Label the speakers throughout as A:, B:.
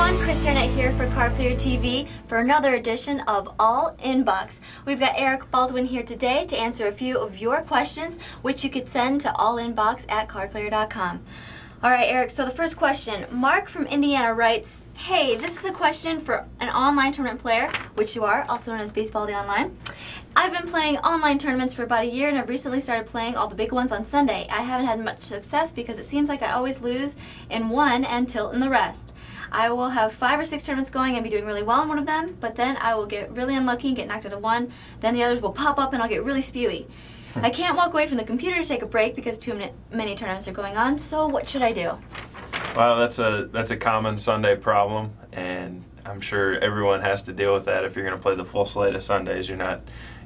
A: everyone, Chris Arnett here for Card Player TV for another edition of All Inbox. We've got Eric Baldwin here today to answer a few of your questions, which you could send to allinbox@cardplayer.com. Alright Eric, so the first question, Mark from Indiana writes, hey, this is a question for an online tournament player, which you are, also known as Baseball Day Online. I've been playing online tournaments for about a year and I've recently started playing all the big ones on Sunday. I haven't had much success because it seems like I always lose in one and tilt in the rest. I will have 5 or 6 tournaments going and be doing really well in one of them, but then I will get really unlucky and get knocked out of one. Then the others will pop up and I'll get really spewy. I can't walk away from the computer to take a break because too many tournaments are going on, so what should I do?
B: Well, that's a common Sunday problem, and I'm sure everyone has to deal with that. If you're going to play the full slate of Sundays, you're not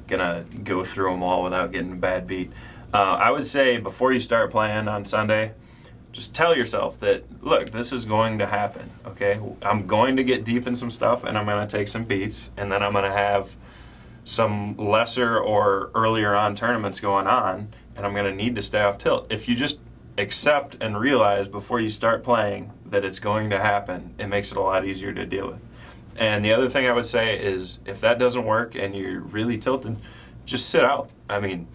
B: going to go through them all without getting a bad beat. I would say before you start playing on Sunday, just tell yourself that, look, this is going to happen, okay? I'm going to get deep in some stuff, and I'm going to take some beats, and then I'm going to have some lesser or earlier on tournaments going on, and I'm going to need to stay off tilt. If you just accept and realize before you start playing that it's going to happen, it makes it a lot easier to deal with. And the other thing I would say is if that doesn't work and you're really tilted, just sit out. I mean,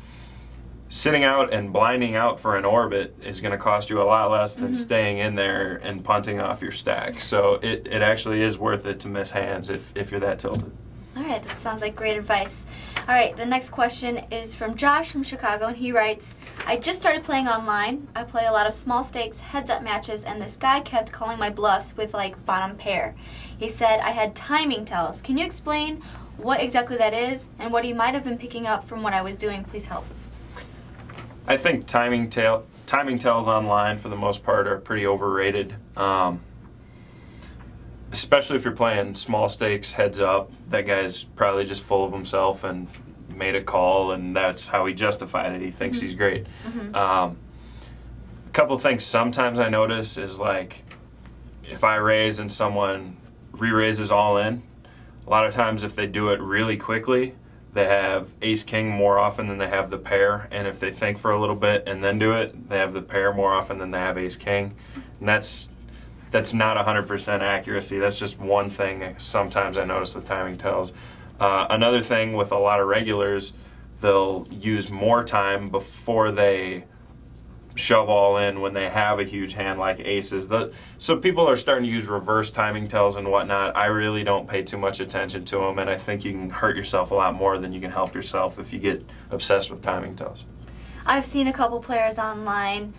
B: sitting out and blinding out for an orbit is going to cost you a lot less than staying in there and punting off your stack. So it actually is worth it to miss hands if you're that tilted.
A: Alright, that sounds like great advice. Alright, the next question is from Josh from Chicago, and he writes, I just started playing online. I play a lot of small stakes, heads-up matches, and this guy kept calling my bluffs with, like, bottom pair. He said I had timing tells. Can you explain what exactly that is and what he might have been picking up from what I was doing? Please help.
B: I think timing tells online, for the most part, are pretty overrated. Especially if you're playing small stakes heads up. That guy's probably just full of himself and made a call, and that's how he justified it. He thinks he's great. A couple of things sometimes I notice is, like, if I raise and someone re-raises all in, a lot of times if they do it really quickly, they have ace-king more often than they have the pair, and if they think for a little bit and then do it, they have the pair more often than they have ace-king. And that's not 100% accuracy. That's just one thing sometimes I notice with timing tells. Another thing with a lot of regulars, they'll use more time before they shove all in when they have a huge hand like aces. So people are starting to use reverse timing tells and whatnot. I really don't pay too much attention to them, and I think you can hurt yourself a lot more than you can help yourself if you get obsessed with timing tells.
A: I've seen a couple players online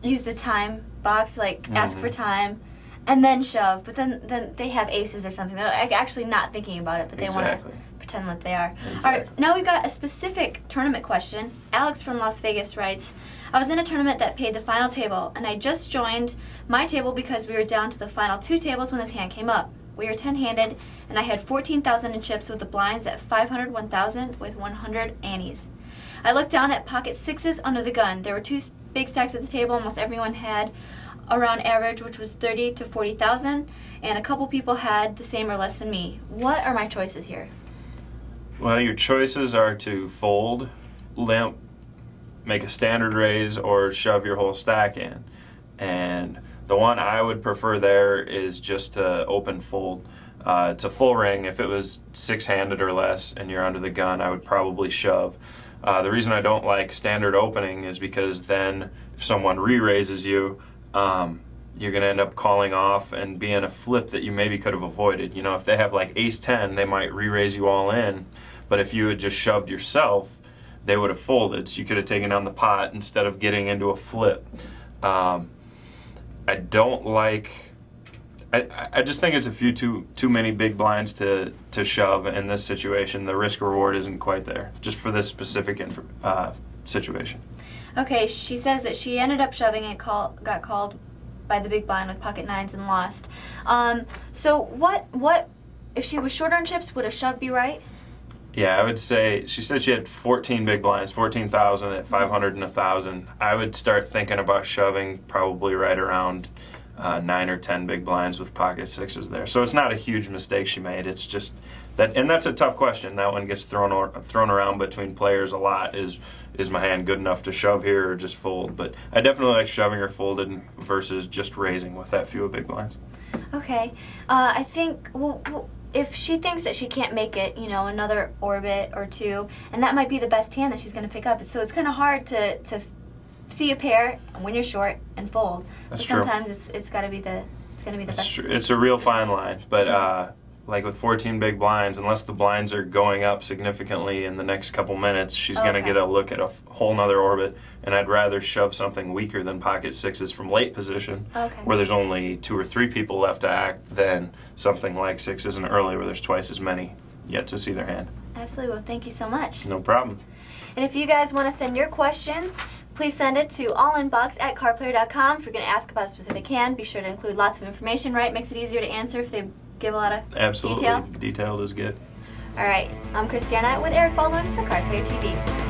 A: use the time box, like ask for time and then shove, but then they have aces or something. They're actually not thinking about it, but they want to pretend that they are.
B: Exactly.
A: All right, now we've got a specific tournament question. Alex from Las Vegas writes, I was in a tournament that paid the final table, and I just joined my table because we were down to the final 2 tables when this hand came up. We were 10-handed, and I had 14,000 in chips with the blinds at 500, 1,000 with 100 antes. I looked down at pocket 6s under the gun. There were 2 big stacks at the table. Almost everyone had around average, which was 30 to 40,000, and a couple people had the same or less than me. What are my choices here?
B: Well, your choices are to fold, limp, make a standard raise, or shove your whole stack in. And the one I would prefer there is just to open fold. It's a full ring. If it was 6-handed or less and you're under the gun, I would probably shove. The reason I don't like standard opening is because then if someone re-raises you, you're going to end up calling off and being a flip that you maybe could have avoided. You know, if they have like ace-10, they might re-raise you all in, but if you had just shoved yourself, they would have folded, so you could have taken down the pot instead of getting into a flip. I don't like... I just think it's a few too many big blinds to shove in this situation. The risk reward isn't quite there, just for this specific situation.
A: Okay, she says that she ended up shoving and got called by the big blind with pocket 9s and lost. So what if she was shorter on chips, would a shove be right?
B: Yeah, I would say, she said she had 14 big blinds, 14,000 at 500 and 1,000. I would start thinking about shoving probably right around 9 or 10 big blinds with pocket 6s there. So it's not a huge mistake she made. It's just that, and that's a tough question. That one gets thrown around between players a lot. Is my hand good enough to shove here or just fold? But I definitely like shoving or folded versus just raising with that few big blinds.
A: Okay. I think, well, if she thinks that she can't make it, you know, another orbit or two, and that might be the best hand that she's going to pick up. So it's kind of hard to see a pair when you're short and fold.
B: That's
A: but
B: true.
A: Sometimes it's got to be the best.
B: True. It's a real fine line, but like with 14 big blinds, unless the blinds are going up significantly in the next couple minutes, she's going to get a look at a whole nother orbit, and I'd rather shove something weaker than pocket sixes from late position, where there's only 2 or 3 people left to act, than something like sixes and early where there's twice as many yet to see their hand.
A: Absolutely. Well, thank you so much.
B: No problem.
A: And if you guys want to send your questions, please send it to allinbox@cardplayer.com. If you're going to ask about a specific hand, be sure to include lots of information, right? Makes it easier to answer if they give a lot of
B: Absolutely.
A: detail.
B: Detailed is good.
A: All right, I'm Christiana with Eric Baldwin for Card Player TV.